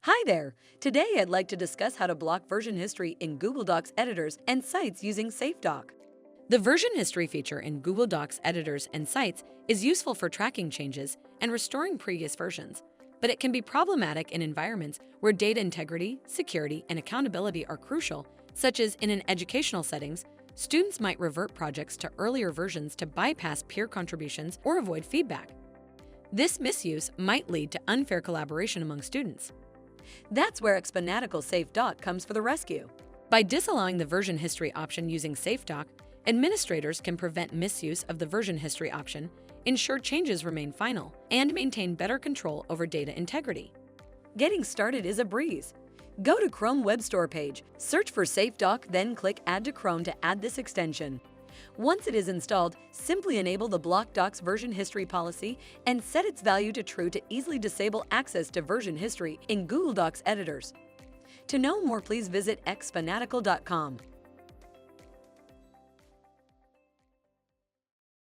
Hi there! Today I'd like to discuss how to block version history in Google Docs editors and sites using SafeDoc. The version history feature in Google Docs editors and sites is useful for tracking changes and restoring previous versions, but it can be problematic in environments where data integrity, security, and accountability are crucial, such as in an educational settings. Students might revert projects to earlier versions to bypass peer contributions or avoid feedback. This misuse might lead to unfair collaboration among students. That's where xFanatical SafeDoc comes for the rescue. By disallowing the version history option using SafeDoc, administrators can prevent misuse of the version history option, ensure changes remain final, and maintain better control over data integrity. Getting started is a breeze. Go to Chrome Web Store page, search for SafeDoc, then click Add to Chrome to add this extension. Once it is installed, simply enable the Block Docs version history policy and set its value to true to easily disable access to version history in Google Docs editors. To know more, please visit xfanatical.com.